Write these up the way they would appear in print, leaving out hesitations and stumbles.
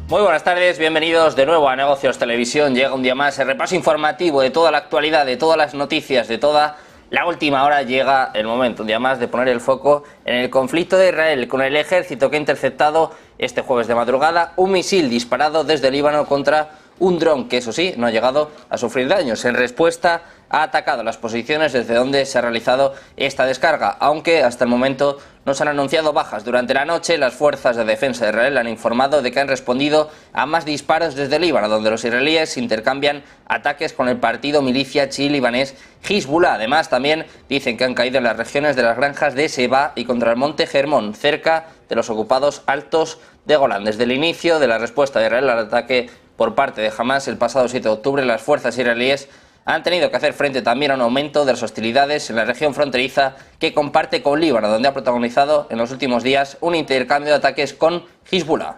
Muy buenas tardes, bienvenidos de nuevo a Negocios Televisión. Llega un día más el repaso informativo de toda la actualidad, de todas las noticias, de toda la última hora. Llega el momento, un día más, de poner el foco en el conflicto de Israel con el ejército que ha interceptado este jueves de madrugada un misil disparado desde Líbano contra un dron que, eso sí, no ha llegado a sufrir daños. En respuesta, ha atacado las posiciones desde donde se ha realizado esta descarga, aunque hasta el momento no se han anunciado bajas. Durante la noche, las fuerzas de defensa de Israel han informado de que han respondido a más disparos desde Líbano, donde los israelíes intercambian ataques con el partido milicia chií libanés Hezbollah. Además, también dicen que han caído en las regiones de las granjas de Seba y contra el monte Hermón, cerca de los ocupados altos de Golán. Desde el inicio de la respuesta de Israel al ataque por parte de Hamas el pasado 7 de octubre, las fuerzas israelíes han tenido que hacer frente también a un aumento de las hostilidades en la región fronteriza que comparte con Líbano, donde ha protagonizado en los últimos días un intercambio de ataques con Hezbollah.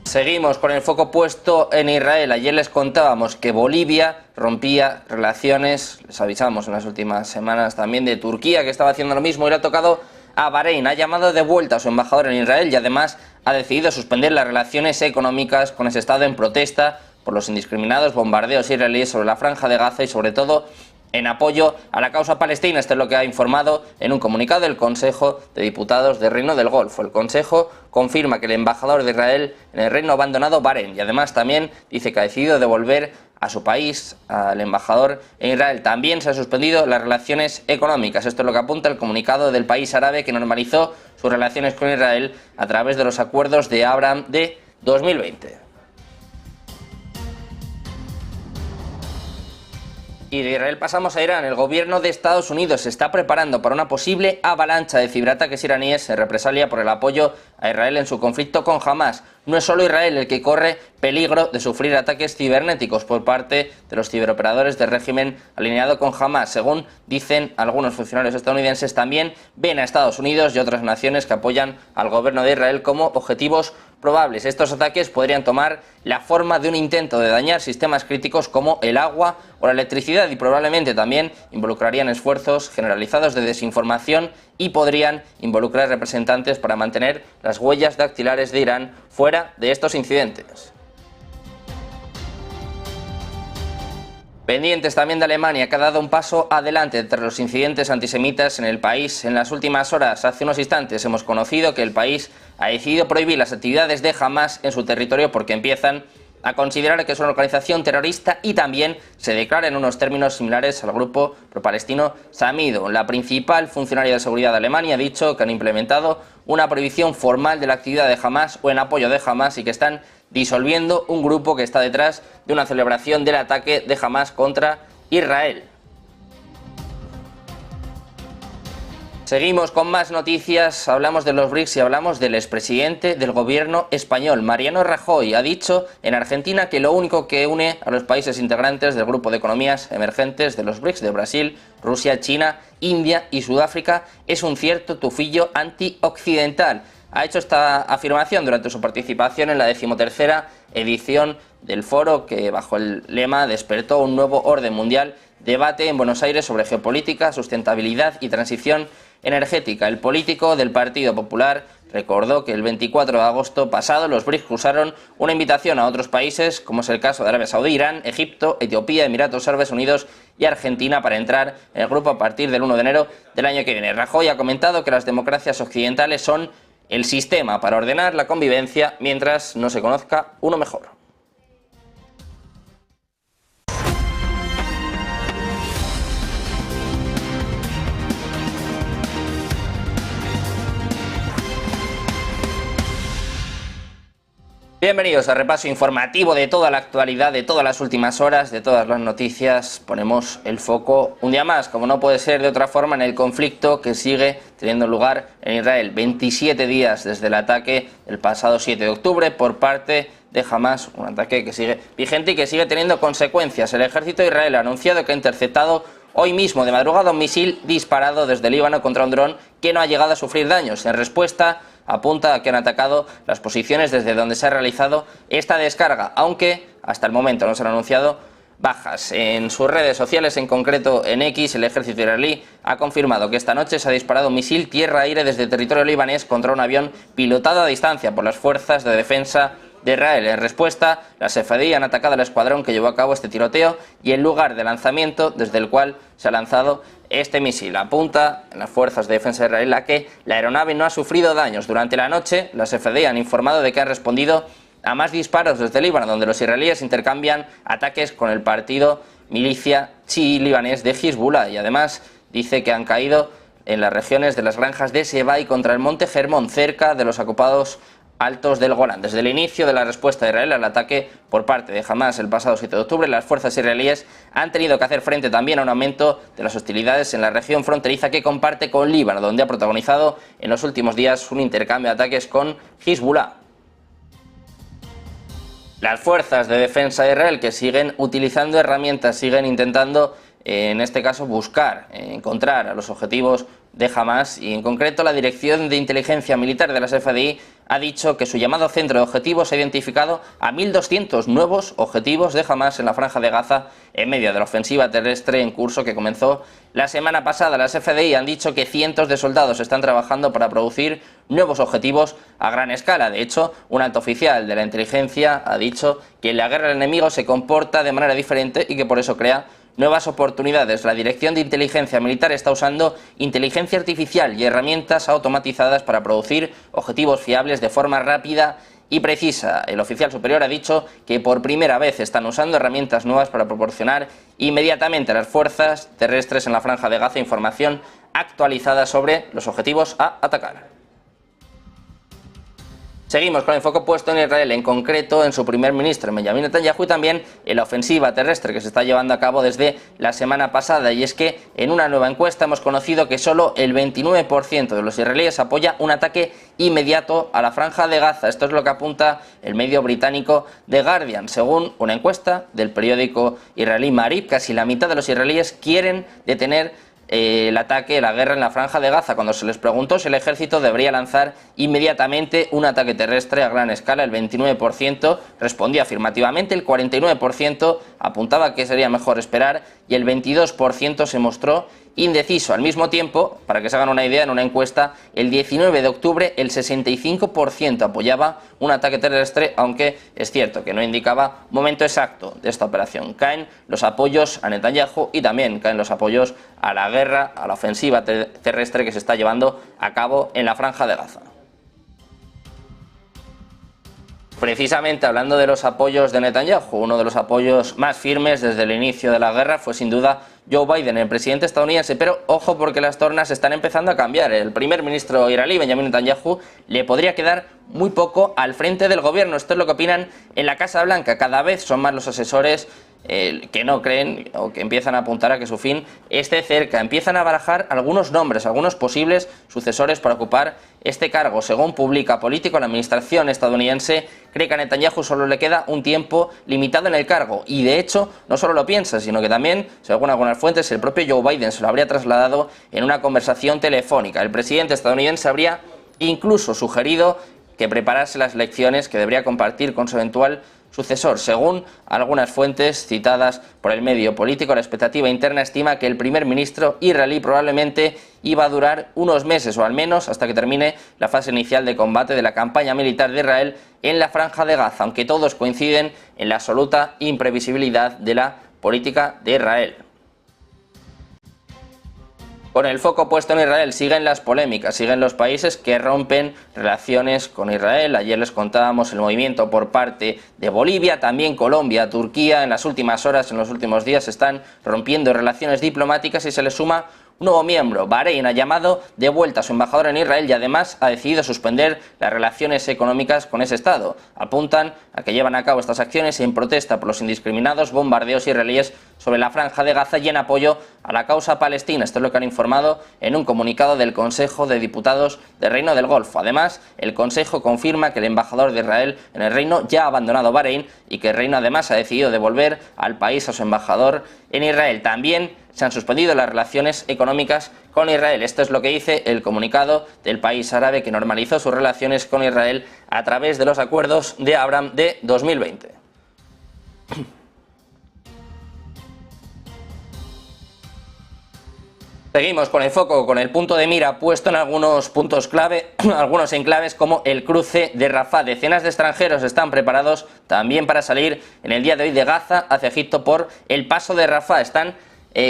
Seguimos con el foco puesto en Israel. Ayer les contábamos que Bolivia rompía relaciones, les avisamos en las últimas semanas también de Turquía, que estaba haciendo lo mismo, y le ha tocado a Bahrein. Ha llamado de vuelta a su embajador en Israel y además ha decidido suspender las relaciones económicas con ese estado en protesta por los indiscriminados bombardeos israelíes sobre la Franja de Gaza y sobre todo en apoyo a la causa palestina. Esto es lo que ha informado en un comunicado el Consejo de Diputados del Reino del Golfo. El Consejo confirma que el embajador de Israel en el reino ha abandonado Bahrein y además también dice que ha decidido devolver a su país al embajador en Israel. También se han suspendido las relaciones económicas. Esto es lo que apunta el comunicado del país árabe que normalizó sus relaciones con Israel a través de los acuerdos de Abraham de 2020. Y de Israel pasamos a Irán. El gobierno de Estados Unidos se está preparando para una posible avalancha de ciberataques iraníes en represalia por el apoyo a Israel en su conflicto con Hamas. No es solo Israel el que corre peligro de sufrir ataques cibernéticos por parte de los ciberoperadores del régimen alineado con Hamas. Según dicen algunos funcionarios estadounidenses, también ven a Estados Unidos y otras naciones que apoyan al gobierno de Israel como objetivos probables. Estos ataques podrían tomar la forma de un intento de dañar sistemas críticos como el agua o la electricidad y probablemente también involucrarían esfuerzos generalizados de desinformación y podrían involucrar representantes para mantener las huellas dactilares de Irán fuera de estos incidentes. Pendientes también de Alemania, que ha dado un paso adelante tras los incidentes antisemitas en el país en las últimas horas. Hace unos instantes hemos conocido que el país ha decidido prohibir las actividades de Hamas en su territorio porque empiezan a considerar que es una organización terrorista y también se declara en unos términos similares al grupo pro-palestino Samido. La principal funcionaria de seguridad de Alemania ha dicho que han implementado una prohibición formal de la actividad de Hamas o en apoyo de Hamas y que están disolviendo un grupo que está detrás de una celebración del ataque de Hamas contra Israel. Seguimos con más noticias, hablamos de los BRICS y hablamos del expresidente del gobierno español. Mariano Rajoy ha dicho en Argentina que lo único que une a los países integrantes del grupo de economías emergentes de los BRICS, de Brasil, Rusia, China, India y Sudáfrica, es un cierto tufillo antioccidental. Ha hecho esta afirmación durante su participación en la 13ª edición del foro que, bajo el lema Despertó un nuevo orden mundial, debate en Buenos Aires sobre geopolítica, sustentabilidad y transición energética. El político del Partido Popular recordó que el 24 de agosto pasado los BRICS cruzaron una invitación a otros países, como es el caso de Arabia Saudí, Irán, Egipto, Etiopía, Emiratos Árabes Unidos y Argentina, para entrar en el grupo a partir del 1 de enero del año que viene. Rajoy ha comentado que las democracias occidentales son el sistema para ordenar la convivencia mientras no se conozca uno mejor. Bienvenidos al repaso informativo de toda la actualidad, de todas las últimas horas, de todas las noticias. Ponemos el foco un día más, como no puede ser de otra forma, en el conflicto que sigue teniendo lugar en Israel. 27 días desde el ataque el pasado 7 de octubre por parte de Hamas, un ataque que sigue vigente y que sigue teniendo consecuencias. El ejército de Israel ha anunciado que ha interceptado hoy mismo de madrugada un misil disparado desde Líbano contra un dron que no ha llegado a sufrir daños. En respuesta, apunta a que han atacado las posiciones desde donde se ha realizado esta descarga, aunque hasta el momento no se han anunciado bajas. En sus redes sociales, en concreto en X, el ejército israelí ha confirmado que esta noche se ha disparado un misil tierra-aire desde territorio libanés contra un avión pilotado a distancia por las fuerzas de defensa de Israel. En respuesta, las Sefardí han atacado al escuadrón que llevó a cabo este tiroteo y el lugar de lanzamiento desde el cual se ha lanzado este misil. Apunta en las fuerzas de defensa de Israel a que la aeronave no ha sufrido daños. Durante la noche, las Sefardí han informado de que han respondido a más disparos desde Líbano, donde los israelíes intercambian ataques con el partido milicia chií libanés de Hezbollah, y además dice que han caído en las regiones de las granjas de Sheba y contra el monte Hermón, cerca de los ocupados altos del Golán. Desde el inicio de la respuesta de Israel al ataque por parte de Hamás el pasado 7 de octubre, las fuerzas israelíes han tenido que hacer frente también a un aumento de las hostilidades en la región fronteriza que comparte con Líbano, donde ha protagonizado en los últimos días un intercambio de ataques con Hezbollah. Las fuerzas de defensa de Israel, que siguen utilizando herramientas, siguen intentando, en este caso, buscar, encontrar a los objetivos de Hamás, y en concreto la Dirección de Inteligencia Militar de la Sefardí ha dicho que su llamado centro de objetivos ha identificado a 1.200 nuevos objetivos de Hamás en la Franja de Gaza en medio de la ofensiva terrestre en curso que comenzó la semana pasada. Las Sefardí han dicho que cientos de soldados están trabajando para producir nuevos objetivos a gran escala. De hecho, un alto oficial de la inteligencia ha dicho que la guerra del enemigo se comporta de manera diferente y que por eso crea nuevas oportunidades. La Dirección de Inteligencia Militar está usando inteligencia artificial y herramientas automatizadas para producir objetivos fiables de forma rápida y precisa. El oficial superior ha dicho que por primera vez están usando herramientas nuevas para proporcionar inmediatamente a las fuerzas terrestres en la Franja de Gaza información actualizada sobre los objetivos a atacar. Seguimos con el foco puesto en Israel, en concreto en su primer ministro, Benjamin Netanyahu, y también en la ofensiva terrestre que se está llevando a cabo desde la semana pasada. Y es que en una nueva encuesta hemos conocido que solo el 29% de los israelíes apoya un ataque inmediato a la Franja de Gaza. Esto es lo que apunta el medio británico The Guardian. Según una encuesta del periódico israelí Marib, casi la mitad de los israelíes quieren detener el ataque, la guerra en la Franja de Gaza. Cuando se les preguntó si el ejército debería lanzar inmediatamente un ataque terrestre a gran escala, el 29% respondía afirmativamente, el 49% apuntaba que sería mejor esperar y el 22% se mostró indeciso. Al mismo tiempo, para que se hagan una idea, en una encuesta el 19 de octubre el 65% apoyaba un ataque terrestre, aunque es cierto que no indicaba momento exacto de esta operación. Caen los apoyos a Netanyahu y también caen los apoyos a la guerra, a la ofensiva terrestre que se está llevando a cabo en la Franja de Gaza. Precisamente hablando de los apoyos de Netanyahu, uno de los apoyos más firmes desde el inicio de la guerra fue sin duda Joe Biden, el presidente estadounidense, pero ojo porque las tornas están empezando a cambiar. El primer ministro israelí, Benjamin Netanyahu, le podría quedar muy poco al frente del gobierno. Esto es lo que opinan en la Casa Blanca. Cada vez son más los asesores que no creen o que empiezan a apuntar a que su fin esté cerca. Empiezan a barajar algunos nombres, algunos posibles sucesores para ocupar este cargo. Según publica Político, la administración estadounidense cree que a Netanyahu solo le queda un tiempo limitado en el cargo, y de hecho no solo lo piensa, sino que también, según algunas fuentes, el propio Joe Biden se lo habría trasladado en una conversación telefónica. El presidente estadounidense habría incluso sugerido que preparase las lecciones que debería compartir con su eventual sucesor. Según algunas fuentes citadas por el medio Político, la expectativa interna estima que el primer ministro israelí probablemente iba a durar unos meses o al menos hasta que termine la fase inicial de combate de la campaña militar de Israel en la Franja de Gaza, aunque todos coinciden en la absoluta imprevisibilidad de la política de Israel. Con el foco puesto en Israel siguen las polémicas, siguen los países que rompen relaciones con Israel. Ayer les contábamos el movimiento por parte de Bolivia, también Colombia, Turquía. En las últimas horas, en los últimos días, están rompiendo relaciones diplomáticas y se les suma un nuevo miembro. Bahrein ha llamado de vuelta a su embajador en Israel y además ha decidido suspender las relaciones económicas con ese estado. Apuntan a que llevan a cabo estas acciones en protesta por los indiscriminados bombardeos israelíes sobre la Franja de Gaza y en apoyo a la causa palestina. Esto es lo que han informado en un comunicado del Consejo de Diputados del Reino del Golfo. Además, el Consejo confirma que el embajador de Israel en el Reino ya ha abandonado Bahrein y que el Reino además ha decidido devolver al país a su embajador en Israel. También se han suspendido las relaciones económicas con Israel. Esto es lo que dice el comunicado del país árabe que normalizó sus relaciones con Israel a través de los acuerdos de Abraham de 2020. Seguimos con el foco, con el punto de mira puesto en algunos puntos clave, algunos enclaves como el cruce de Rafah. Decenas de extranjeros están preparados también para salir en el día de hoy de Gaza hacia Egipto por el paso de Rafah. Están,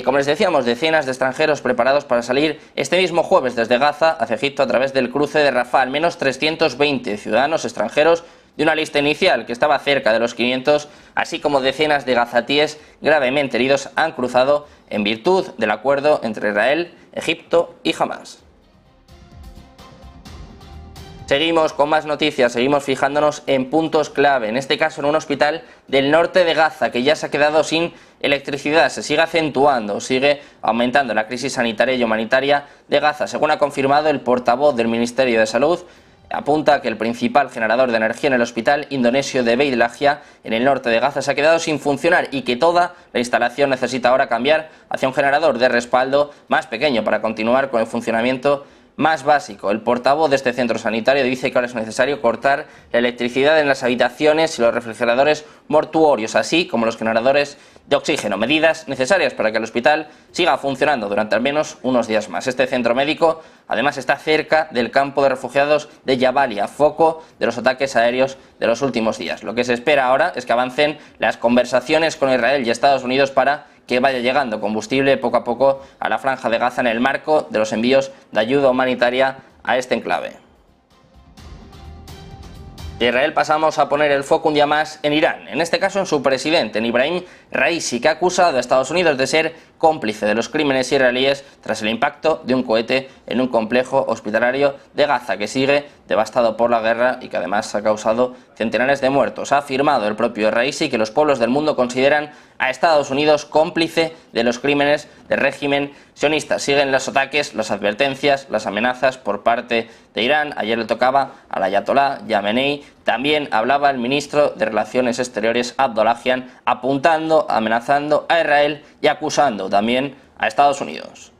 como les decíamos, decenas de extranjeros preparados para salir este mismo jueves desde Gaza hacia Egipto a través del cruce de Rafah. Al menos 320 ciudadanos extranjeros de una lista inicial que estaba cerca de los 500, así como decenas de gazatíes gravemente heridos han cruzado en virtud del acuerdo entre Israel, Egipto y Hamás. Seguimos con más noticias, seguimos fijándonos en puntos clave, en este caso en un hospital del norte de Gaza que ya se ha quedado sin electricidad. Se sigue acentuando, sigue aumentando la crisis sanitaria y humanitaria de Gaza. Según ha confirmado el portavoz del Ministerio de Salud, apunta que el principal generador de energía en el hospital indonesio de Beit Lahia, en el norte de Gaza, se ha quedado sin funcionar y que toda la instalación necesita ahora cambiar hacia un generador de respaldo más pequeño para continuar con el funcionamiento más básico. El portavoz de este centro sanitario dice que ahora es necesario cortar la electricidad en las habitaciones y los refrigeradores mortuorios, así como los generadores de oxígeno, medidas necesarias para que el hospital siga funcionando durante al menos unos días más. Este centro médico además está cerca del campo de refugiados de Jabalia, foco de los ataques aéreos de los últimos días. Lo que se espera ahora es que avancen las conversaciones con Israel y Estados Unidos para que vaya llegando combustible poco a poco a la franja de Gaza en el marco de los envíos de ayuda humanitaria a este enclave. De Israel pasamos a poner el foco un día más en Irán, en este caso en su presidente, en Ibrahim Raisi, que ha acusado a Estados Unidos de ser cómplice de los crímenes israelíes tras el impacto de un cohete en un complejo hospitalario de Gaza que sigue devastado por la guerra y que además ha causado centenares de muertos. Ha afirmado el propio Raisi que los pueblos del mundo consideran a Estados Unidos cómplice de los crímenes del régimen sionista. Siguen los ataques, las advertencias, las amenazas por parte de Irán. Ayer le tocaba al ayatolá Jamenei. También hablaba el ministro de Relaciones Exteriores Abdollahian, apuntando, amenazando a Israel y acusando también a Estados Unidos.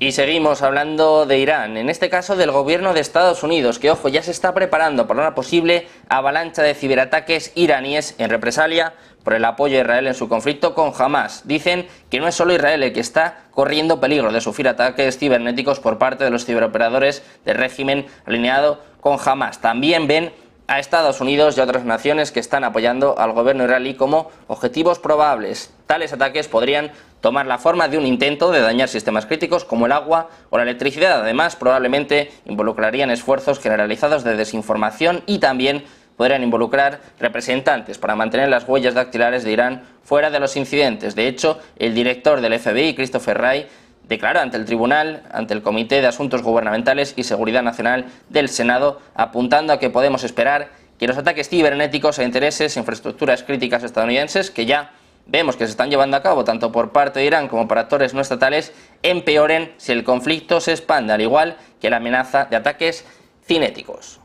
Y seguimos hablando de Irán, en este caso del gobierno de Estados Unidos, que, ojo, ya se está preparando para una posible avalancha de ciberataques iraníes en represalia por el apoyo a Israel en su conflicto con Hamás. Dicen que no es solo Israel el que está corriendo peligro de sufrir ataques cibernéticos por parte de los ciberoperadores del régimen alineado con Hamás. También ven a Estados Unidos y a otras naciones que están apoyando al gobierno israelí como objetivos probables. Tales ataques podrían tomar la forma de un intento de dañar sistemas críticos como el agua o la electricidad. Además, probablemente involucrarían esfuerzos generalizados de desinformación y también podrían involucrar representantes para mantener las huellas dactilares de Irán fuera de los incidentes. De hecho, el director del FBI, Christopher Wray, declaró ante el Tribunal, ante el Comité de Asuntos Gubernamentales y Seguridad Nacional del Senado, apuntando a que podemos esperar que los ataques cibernéticos a intereses e infraestructuras críticas estadounidenses, que ya vemos que se están llevando a cabo tanto por parte de Irán como por actores no estatales, empeoren si el conflicto se expande, al igual que la amenaza de ataques cinéticos.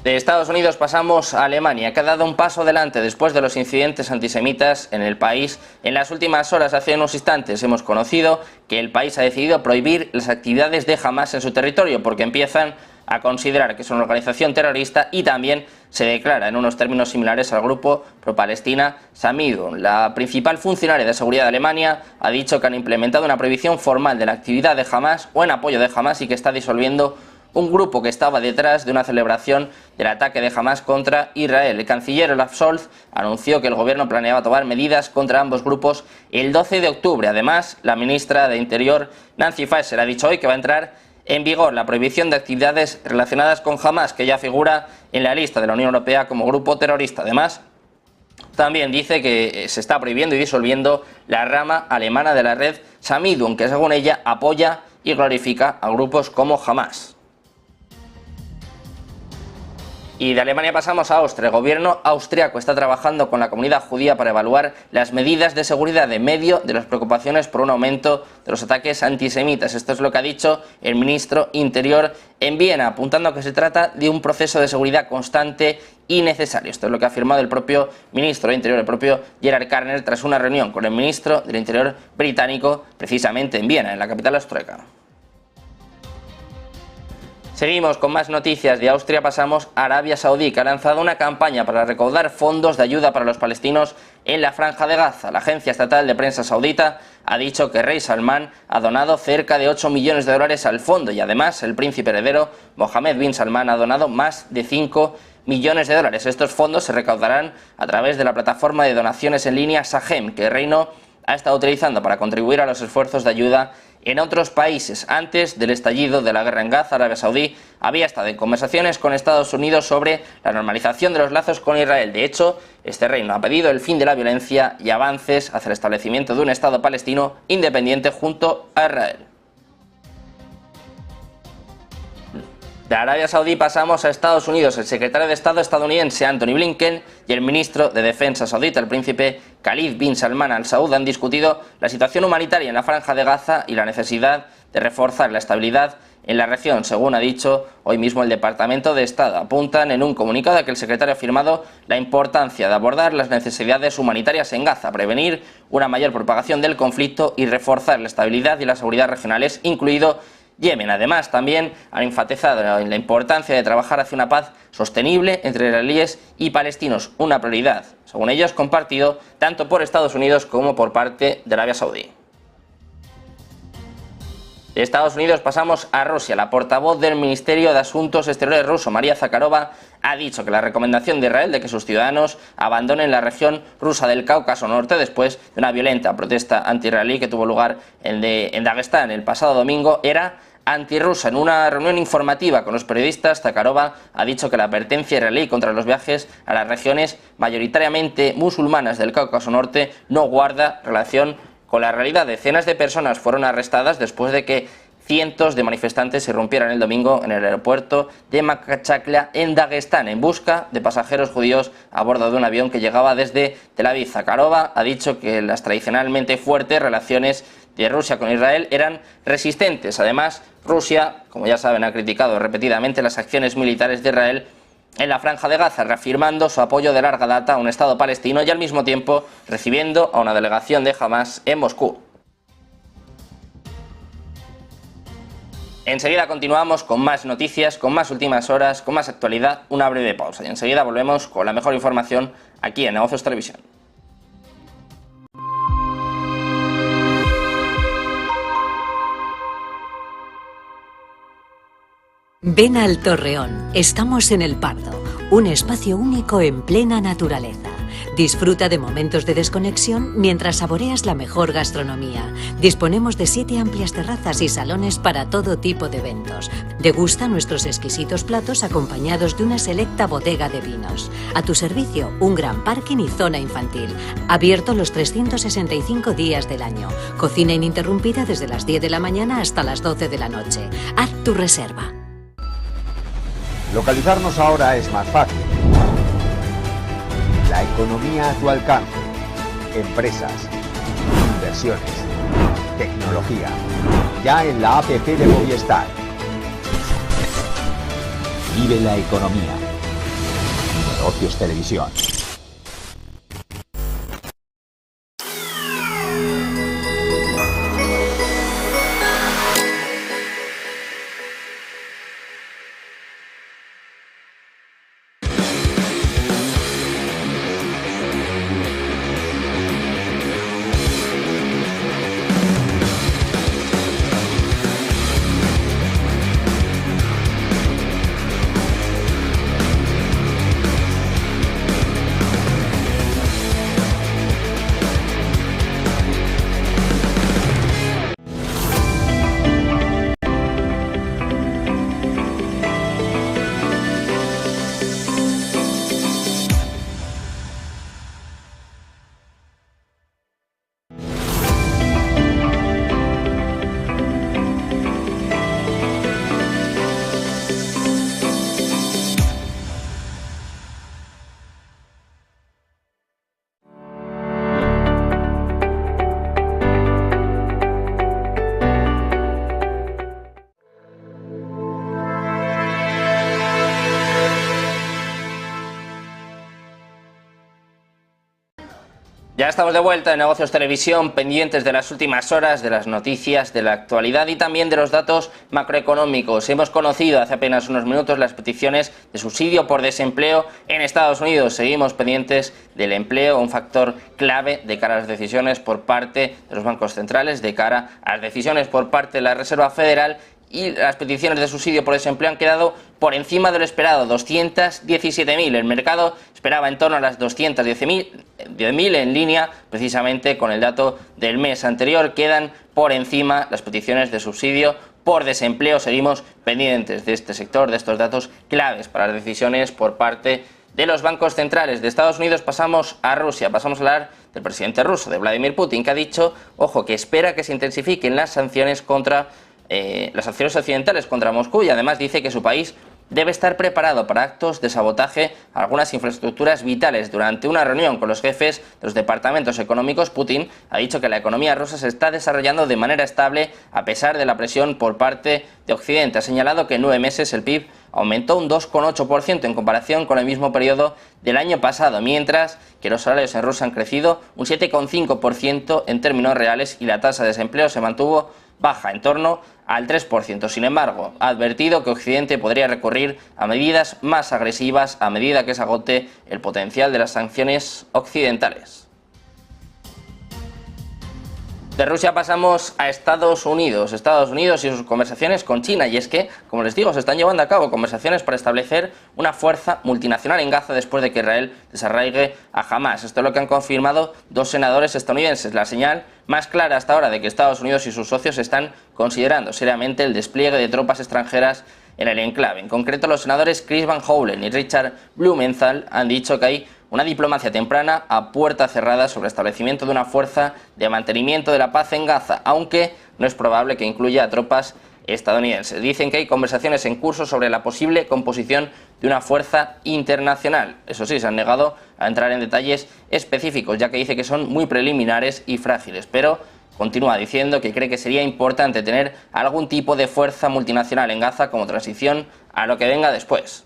De Estados Unidos pasamos a Alemania, que ha dado un paso adelante después de los incidentes antisemitas en el país. En las últimas horas, hace unos instantes, hemos conocido que el país ha decidido prohibir las actividades de Hamás en su territorio porque empiezan a considerar que es una organización terrorista y también se declara en unos términos similares al grupo pro-palestina Samidun. La principal funcionaria de seguridad de Alemania ha dicho que han implementado una prohibición formal de la actividad de Hamás o en apoyo de Hamás y que está disolviendo un grupo que estaba detrás de una celebración del ataque de Hamás contra Israel. El canciller Olaf Scholz anunció que el gobierno planeaba tomar medidas contra ambos grupos el 12 de octubre. Además, la ministra de Interior, Nancy Faeser, ha dicho hoy que va a entrar en vigor la prohibición de actividades relacionadas con Hamás, que ya figura en la lista de la Unión Europea como grupo terrorista. Además, también dice que se está prohibiendo y disolviendo la rama alemana de la red Samidun, que según ella apoya y glorifica a grupos como Hamás. Y de Alemania pasamos a Austria. El gobierno austriaco está trabajando con la comunidad judía para evaluar las medidas de seguridad en medio de las preocupaciones por un aumento de los ataques antisemitas. Esto es lo que ha dicho el ministro Interior en Viena, apuntando a que se trata de un proceso de seguridad constante y necesario. Esto es lo que ha afirmado el propio ministro de Interior, el propio Gerhard Karner, tras una reunión con el ministro del Interior británico, precisamente en Viena, en la capital austríaca. Seguimos con más noticias. De Austria pasamos a Arabia Saudí, que ha lanzado una campaña para recaudar fondos de ayuda para los palestinos en la Franja de Gaza. La agencia estatal de prensa saudita ha dicho que el rey Salmán ha donado cerca de 8 millones de dólares al fondo y además el príncipe heredero Mohammed bin Salman ha donado más de 5 millones de dólares. Estos fondos se recaudarán a través de la plataforma de donaciones en línea Sahem, que el reino ha estado utilizando para contribuir a los esfuerzos de ayuda en otros países. Antes del estallido de la guerra en Gaza, Arabia Saudí había estado en conversaciones con Estados Unidos sobre la normalización de los lazos con Israel. De hecho, este reino ha pedido el fin de la violencia y avances hacia el establecimiento de un Estado palestino independiente junto a Israel. De Arabia Saudí pasamos a Estados Unidos. El secretario de Estado estadounidense Antony Blinken y el ministro de Defensa saudita, el príncipe Khalid bin Salman Al Saud, han discutido la situación humanitaria en la Franja de Gaza y la necesidad de reforzar la estabilidad en la región. Según ha dicho hoy mismo el Departamento de Estado, apuntan en un comunicado a que el secretario ha afirmado la importancia de abordar las necesidades humanitarias en Gaza, prevenir una mayor propagación del conflicto y reforzar la estabilidad y la seguridad regionales, incluido Yemen. Además, también han enfatizado en la importancia de trabajar hacia una paz sostenible entre israelíes y palestinos, una prioridad, según ellos, compartido tanto por Estados Unidos como por parte de Arabia Saudí. De Estados Unidos pasamos a Rusia. La portavoz del Ministerio de Asuntos Exteriores ruso, María Zakharova, ha dicho que la recomendación de Israel de que sus ciudadanos abandonen la región rusa del Cáucaso Norte después de una violenta protesta anti-israelí que tuvo lugar en Dagestán el pasado domingo era antirrusa. En una reunión informativa con los periodistas, Zakharova ha dicho que la advertencia israelí contra los viajes a las regiones mayoritariamente musulmanas del Cáucaso Norte no guarda relación con la realidad. Decenas de personas fueron arrestadas después de que cientos de manifestantes se irrumpieran el domingo en el aeropuerto de Makachakla en Dagestán en busca de pasajeros judíos a bordo de un avión que llegaba desde Tel Aviv. Zakharova ha dicho que las tradicionalmente fuertes relaciones de Rusia con Israel eran resistentes. Además, Rusia, como ya saben, ha criticado repetidamente las acciones militares de Israel en la Franja de Gaza, reafirmando su apoyo de larga data a un Estado palestino y al mismo tiempo recibiendo a una delegación de Hamas en Moscú. Enseguida continuamos con más noticias, con más últimas horas, con más actualidad, una breve pausa y enseguida volvemos con la mejor información aquí en Negocios Televisión. Ven al Torreón, estamos en El Pardo, un espacio único en plena naturaleza. Disfruta de momentos de desconexión mientras saboreas la mejor gastronomía. Disponemos de 7 amplias terrazas y salones para todo tipo de eventos. Degusta nuestros exquisitos platos acompañados de una selecta bodega de vinos. A tu servicio, un gran parking y zona infantil. Abierto los 365 días del año. Cocina ininterrumpida desde las 10 de la mañana hasta las 12 de la noche. Haz tu reserva. Localizarnos ahora es más fácil. La economía a tu alcance. Empresas, inversiones, tecnología. Ya en la app de Movistar. Vive la economía. Negocios Televisión. Ya estamos de vuelta en Negocios Televisión, pendientes de las últimas horas, de las noticias, de la actualidad y también de los datos macroeconómicos. Hemos conocido hace apenas unos minutos las peticiones de subsidio por desempleo en Estados Unidos. Seguimos pendientes del empleo, un factor clave de cara a las decisiones por parte de los bancos centrales, de cara a las decisiones por parte de la Reserva Federal. Y las peticiones de subsidio por desempleo han quedado por encima de lo esperado, 217.000. El mercado esperaba en torno a las 210.000 en línea, precisamente con el dato del mes anterior. Quedan por encima las peticiones de subsidio por desempleo. Seguimos pendientes de este sector, de estos datos claves para las decisiones por parte de los bancos centrales. De Estados Unidos pasamos a Rusia, pasamos a hablar del presidente ruso, de Vladimir Putin, que ha dicho, ojo, que espera que se intensifiquen las sanciones occidentales contra Moscú, y además dice que su país debe estar preparado para actos de sabotaje a algunas infraestructuras vitales. Durante una reunión con los jefes de los departamentos económicos, Putin ha dicho que la economía rusa se está desarrollando de manera estable a pesar de la presión por parte de Occidente. Ha señalado que en 9 meses el PIB aumentó un 2,8% en comparación con el mismo periodo del año pasado, mientras que los salarios en Rusia han crecido un 7,5% en términos reales y la tasa de desempleo se mantuvo baja, en torno al 3%. Sin embargo, ha advertido que Occidente podría recurrir a medidas más agresivas a medida que se agote el potencial de las sanciones occidentales. De Rusia pasamos a Estados Unidos y sus conversaciones con China, y es que, como les digo, se están llevando a cabo conversaciones para establecer una fuerza multinacional en Gaza después de que Israel desarraigue a Hamás. Esto es lo que han confirmado 2 senadores estadounidenses, la señal más clara hasta ahora de que Estados Unidos y sus socios están considerando seriamente el despliegue de tropas extranjeras en el enclave. En concreto, los senadores Chris Van Hollen y Richard Blumenthal han dicho que hay una diplomacia temprana a puerta cerrada sobre el establecimiento de una fuerza de mantenimiento de la paz en Gaza, aunque no es probable que incluya a tropas estadounidenses. Dicen que hay conversaciones en curso sobre la posible composición de una fuerza internacional. Eso sí, se han negado a entrar en detalles específicos, ya que dice que son muy preliminares y frágiles, pero continúa diciendo que cree que sería importante tener algún tipo de fuerza multinacional en Gaza como transición a lo que venga después.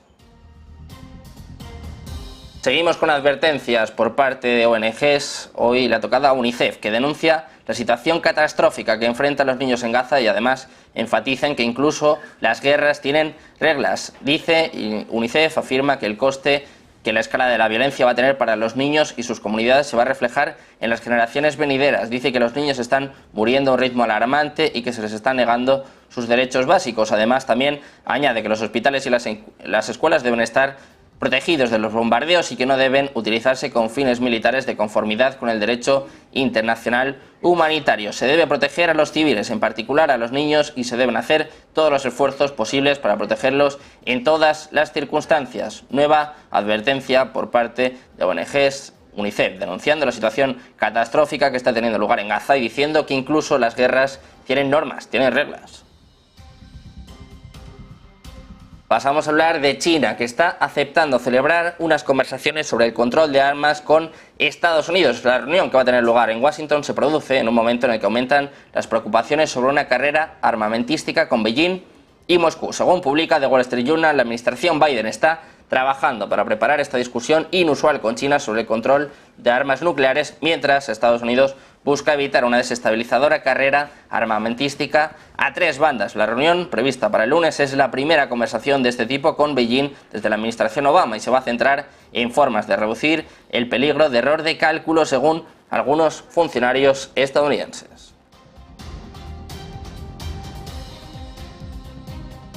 Seguimos con advertencias por parte de ONGs. Hoy la tocada a UNICEF, que denuncia la situación catastrófica que enfrentan los niños en Gaza y además enfatizan que incluso las guerras tienen reglas. Dice, y UNICEF afirma que el coste que la escala de la violencia va a tener para los niños y sus comunidades se va a reflejar en las generaciones venideras. Dice que los niños están muriendo a un ritmo alarmante y que se les está negando sus derechos básicos. Además, también añade que los hospitales y las escuelas deben estar protegidos de los bombardeos y que no deben utilizarse con fines militares de conformidad con el derecho internacional humanitario. Se debe proteger a los civiles, en particular a los niños, y se deben hacer todos los esfuerzos posibles para protegerlos en todas las circunstancias. Nueva advertencia por parte de ONGs, UNICEF, denunciando la situación catastrófica que está teniendo lugar en Gaza y diciendo que incluso las guerras tienen normas, tienen reglas. Pasamos a hablar de China, que está aceptando celebrar unas conversaciones sobre el control de armas con Estados Unidos. La reunión que va a tener lugar en Washington se produce en un momento en el que aumentan las preocupaciones sobre una carrera armamentística con Beijing y Moscú. Según publica The Wall Street Journal, la administración Biden está trabajando para preparar esta discusión inusual con China sobre el control de armas nucleares, mientras Estados Unidos busca evitar una desestabilizadora carrera armamentística a 3 bandas. La reunión, prevista para el lunes, es la primera conversación de este tipo con Beijing desde la administración Obama y se va a centrar en formas de reducir el peligro de error de cálculo, según algunos funcionarios estadounidenses.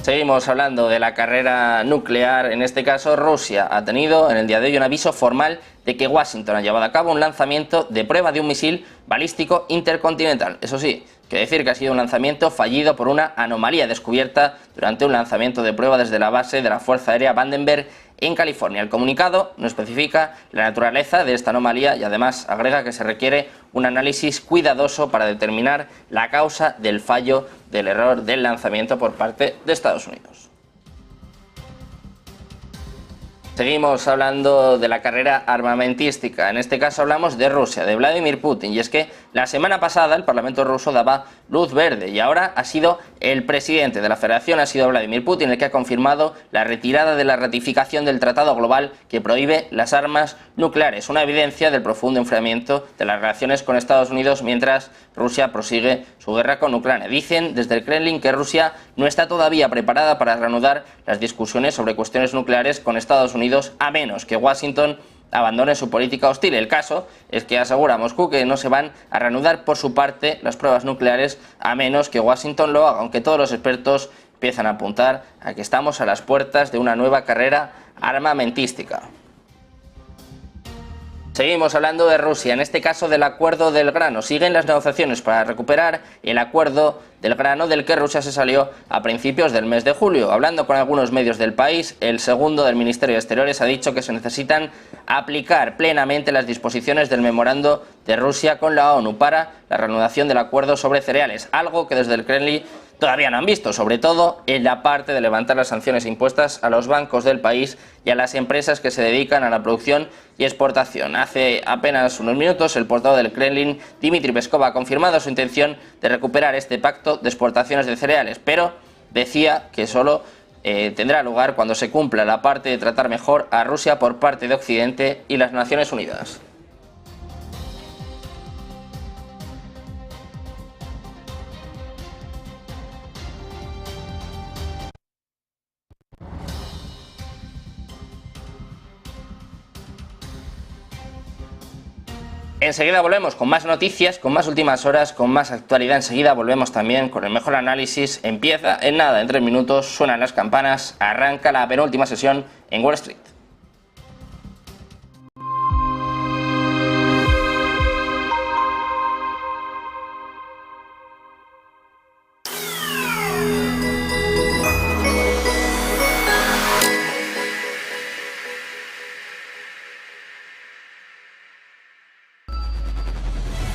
Seguimos hablando de la carrera nuclear. En este caso, Rusia ha tenido en el día de hoy un aviso formal de que Washington ha llevado a cabo un lanzamiento de prueba de un misil balístico intercontinental. Eso sí, quiere decir que ha sido un lanzamiento fallido por una anomalía descubierta durante un lanzamiento de prueba desde la base de la Fuerza Aérea Vandenberg en California. El comunicado no especifica la naturaleza de esta anomalía y además agrega que se requiere un análisis cuidadoso para determinar la causa del fallo del error del lanzamiento por parte de Estados Unidos. Seguimos hablando de la carrera armamentística. En este caso hablamos de Rusia, de Vladimir Putin. Y es que la semana pasada el Parlamento ruso daba luz verde y ahora ha sido El presidente de la Federación ha sido Vladimir Putin, el que ha confirmado la retirada de la ratificación del Tratado Global que prohíbe las armas nucleares, una evidencia del profundo enfriamiento de las relaciones con Estados Unidos mientras Rusia prosigue su guerra con Ucrania. Dicen desde el Kremlin que Rusia no está todavía preparada para reanudar las discusiones sobre cuestiones nucleares con Estados Unidos, a menos que Washington abandone su política hostil. El caso es que asegura Moscú que no se van a reanudar por su parte las pruebas nucleares a menos que Washington lo haga, aunque todos los expertos empiezan a apuntar a que estamos a las puertas de una nueva carrera armamentística. Seguimos hablando de Rusia, en este caso del acuerdo del grano. Siguen las negociaciones para recuperar el acuerdo del grano del que Rusia se salió a principios del mes de julio. Hablando con algunos medios del país, el segundo del Ministerio de Exteriores ha dicho que se necesitan aplicar plenamente las disposiciones del memorando de Rusia con la ONU para la reanudación del acuerdo sobre cereales, algo que desde el Kremlin todavía no han visto, sobre todo en la parte de levantar las sanciones impuestas a los bancos del país y a las empresas que se dedican a la producción y exportación. Hace apenas unos minutos, el portavoz del Kremlin, Dmitry Peskov, ha confirmado su intención de recuperar este pacto de exportaciones de cereales, pero decía que solo tendrá lugar cuando se cumpla la parte de tratar mejor a Rusia por parte de Occidente y las Naciones Unidas. Enseguida volvemos con más noticias, con más últimas horas, con más actualidad. Enseguida volvemos también con el mejor análisis. Empieza en nada, en 3 minutos, suenan las campanas, arranca la penúltima sesión en Wall Street.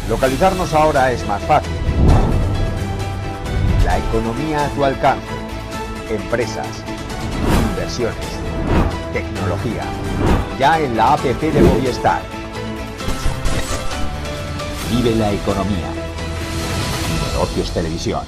Localizarnos ahora es más fácil. La economía a tu alcance. Empresas, inversiones, tecnología. Ya en la APP de Movistar. Vive la economía. Negocios Televisión.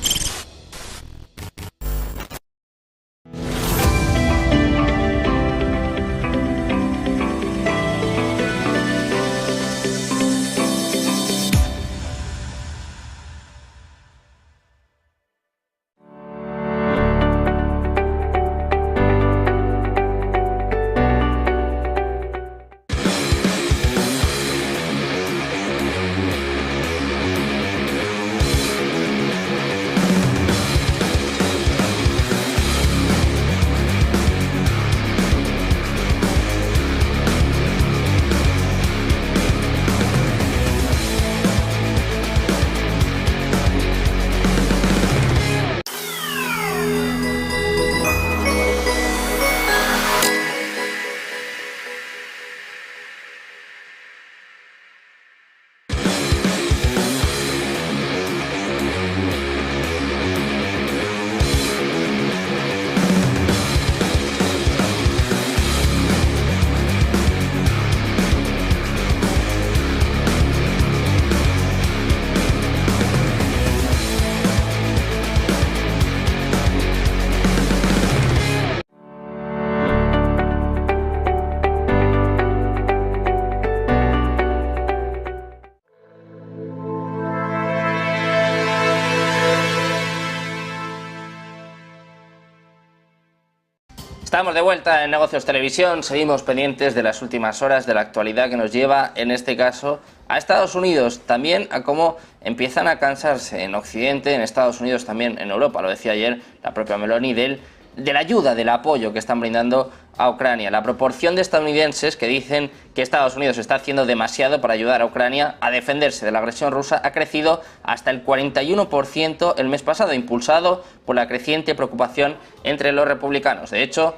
Estamos de vuelta en Negocios Televisión, seguimos pendientes de las últimas horas, de la actualidad que nos lleva, en este caso, a Estados Unidos, también a cómo empiezan a cansarse en Occidente, en Estados Unidos, también en Europa, lo decía ayer la propia Meloni, de la ayuda, del apoyo que están brindando a Ucrania. La proporción de estadounidenses que dicen que Estados Unidos está haciendo demasiado para ayudar a Ucrania a defenderse de la agresión rusa ha crecido hasta el 41% el mes pasado, impulsado por la creciente preocupación entre los republicanos. De hecho,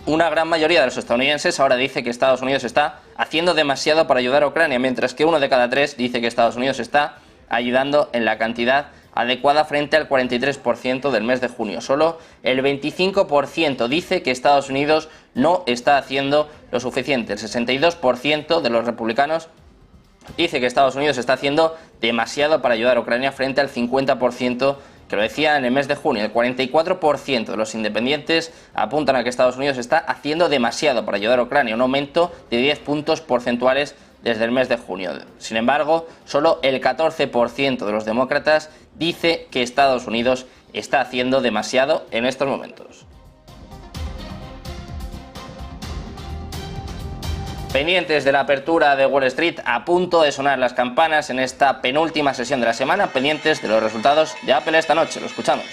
una gran mayoría de los estadounidenses ahora dice que Estados Unidos está haciendo demasiado para ayudar a Ucrania, mientras que 1 de cada 3 dice que Estados Unidos está ayudando en la cantidad adecuada frente al 43% del mes de junio. Solo el 25% dice que Estados Unidos no está haciendo lo suficiente. El 62% de los republicanos dice que Estados Unidos está haciendo demasiado para ayudar a Ucrania frente al 50% que lo decía en el mes de junio. El 44% de los independientes apuntan a que Estados Unidos está haciendo demasiado para ayudar a Ucrania, un aumento de 10 puntos porcentuales desde el mes de junio. Sin embargo, solo el 14% de los demócratas dice que Estados Unidos está haciendo demasiado en estos momentos. Pendientes de la apertura de Wall Street, a punto de sonar las campanas en esta penúltima sesión de la semana, pendientes de los resultados de Apple esta noche. Lo escuchamos.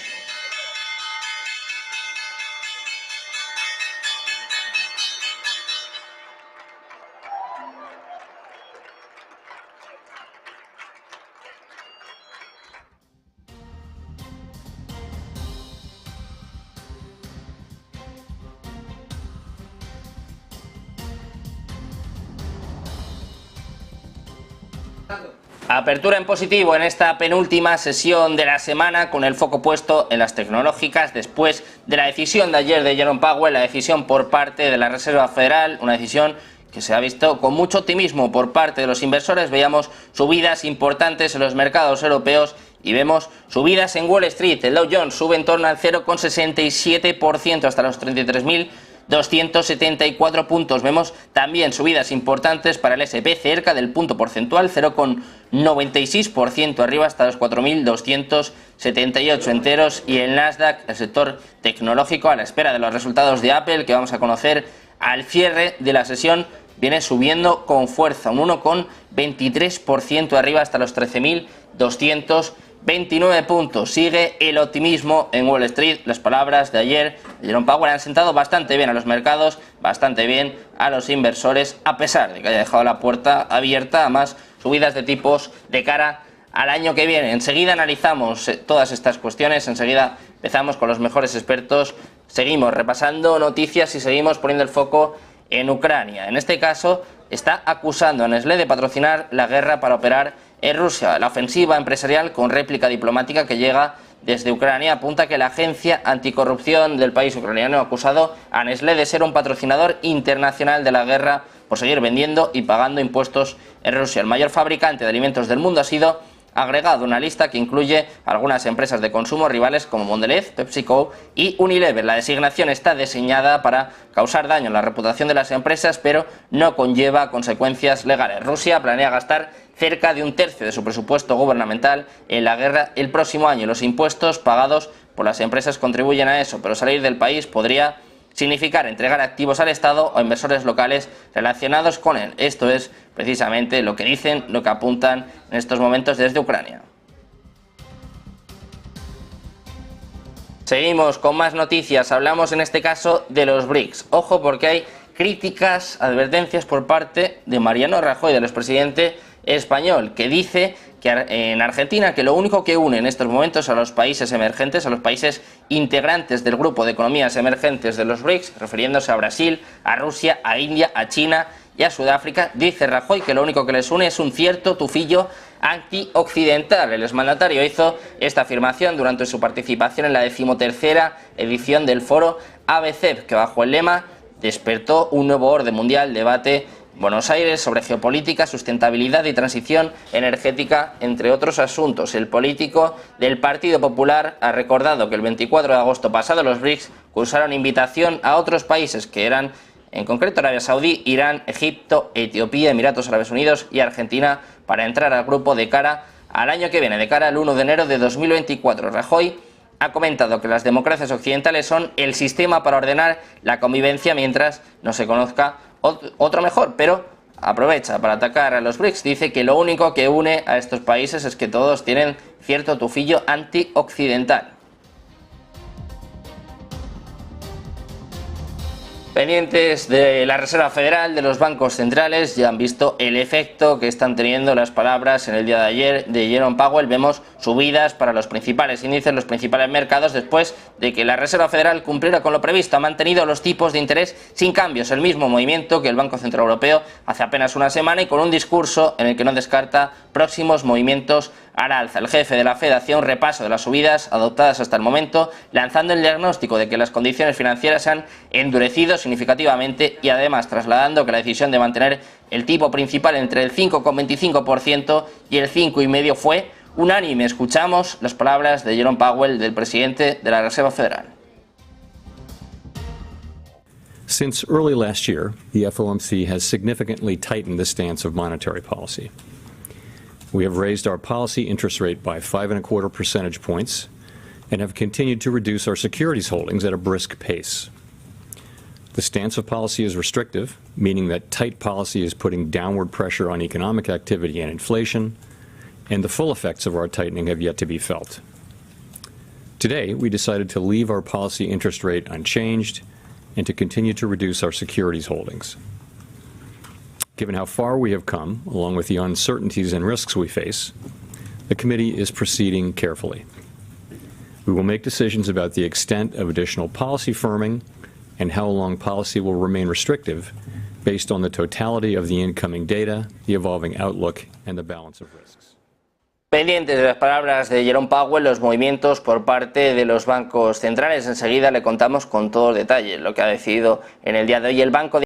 Apertura en positivo en esta penúltima sesión de la semana, con el foco puesto en las tecnológicas después de la decisión de ayer de Jerome Powell, la decisión por parte de la Reserva Federal, una decisión que se ha visto con mucho optimismo por parte de los inversores. Veíamos subidas importantes en los mercados europeos y vemos subidas en Wall Street. El Dow Jones sube en torno al 0,67% hasta los 33.274 puntos. Vemos también subidas importantes para el S&P, cerca del punto porcentual, 0,96% arriba hasta los 4.278 enteros. Y el Nasdaq, el sector tecnológico, a la espera de los resultados de Apple que vamos a conocer al cierre de la sesión, viene subiendo con fuerza, un 1,23% arriba hasta los 13.229 puntos. Sigue el optimismo en Wall Street. Las palabras de ayer de Jerome Powell han sentado bastante bien a los mercados, bastante bien a los inversores, a pesar de que haya dejado la puerta abierta a más subidas de tipos de cara al año que viene. Enseguida analizamos todas estas cuestiones, enseguida empezamos con los mejores expertos, seguimos repasando noticias y seguimos poniendo el foco en Ucrania. En este caso, está acusando a Nestlé de patrocinar la guerra para operar en Rusia. La ofensiva empresarial con réplica diplomática que llega desde Ucrania apunta que la agencia anticorrupción del país ucraniano ha acusado a Nestlé de ser un patrocinador internacional de la guerra por seguir vendiendo y pagando impuestos en Rusia. El mayor fabricante de alimentos del mundo ha sido agregado a una lista que incluye algunas empresas de consumo rivales como Mondelez, PepsiCo y Unilever. La designación está diseñada para causar daño a la reputación de las empresas, pero no conlleva consecuencias legales. Rusia planea gastar cerca de un tercio de su presupuesto gubernamental en la guerra el próximo año. Los impuestos pagados por las empresas contribuyen a eso, pero salir del país podría significar entregar activos al Estado o inversores locales relacionados con él. Esto es precisamente lo que dicen, lo que apuntan en estos momentos desde Ucrania. Seguimos con más noticias. Hablamos en este caso de los BRICS. Ojo, porque hay críticas, advertencias por parte de Mariano Rajoy, del expresidente español, que dice que en Argentina que lo único que une en estos momentos a los países emergentes, a los países integrantes del grupo de economías emergentes de los BRICS, refiriéndose a Brasil, a Rusia, a India, a China y a Sudáfrica, dice Rajoy que lo único que les une es un cierto tufillo antioccidental. El exmandatario hizo esta afirmación durante su participación en la 13ª edición del foro ABC, que bajo el lema despertó un nuevo orden mundial, debate Buenos Aires sobre geopolítica, sustentabilidad y transición energética, entre otros asuntos. El político del Partido Popular ha recordado que el 24 de agosto pasado los BRICS cursaron invitación a otros países que eran, en concreto, Arabia Saudí, Irán, Egipto, Etiopía, Emiratos Árabes Unidos y Argentina, para entrar al grupo de cara al año que viene, de cara al 1 de enero de 2024. Rajoy ha comentado que las democracias occidentales son el sistema para ordenar la convivencia mientras no se conozca otro mejor, pero aprovecha para atacar a los BRICS. Dice que lo único que une a estos países es que todos tienen cierto tufillo antioccidental. Pendientes de la Reserva Federal, de los bancos centrales, ya han visto el efecto que están teniendo las palabras en el día de ayer de Jerome Powell. Vemos subidas para los principales índices, los principales mercados, después de que la Reserva Federal cumpliera con lo previsto. Ha mantenido los tipos de interés sin cambios, el mismo movimiento que el Banco Central Europeo hace apenas una semana, y con un discurso en el que no descarta próximos movimientos al alza. El jefe de la Fed hacía un repaso de las subidas adoptadas hasta el momento, lanzando el diagnóstico de que las condiciones financieras se han endurecido significativamente y además trasladando que la decisión de mantener el tipo principal entre el 5,25% y el 5,5% fue unánime. Escuchamos las palabras de Jerome Powell, del presidente de la Reserva Federal. Since early last year, the FOMC has significantly tightened the stance of monetary policy. We have raised our policy interest rate by 5.25 percentage points and have continued to reduce our securities holdings at a brisk pace. The stance of policy is restrictive, meaning that tight policy is putting downward pressure on economic activity and inflation, and the full effects of our tightening have yet to be felt. Today, we decided to leave our policy interest rate unchanged and to continue to reduce our securities holdings. Given how far we have come, along with the uncertainties and risks we face, the committee is proceeding carefully. We will make decisions about the extent of additional policy firming and how long policy will remain restrictive based on the totality of the incoming data, the evolving outlook, and the balance of risks. Pendientes de las palabras de Jerome Powell, los movimientos por parte de los bancos centrales. Enseguida le contamos con todo el detalle lo que ha decidido en el día de hoy el Banco de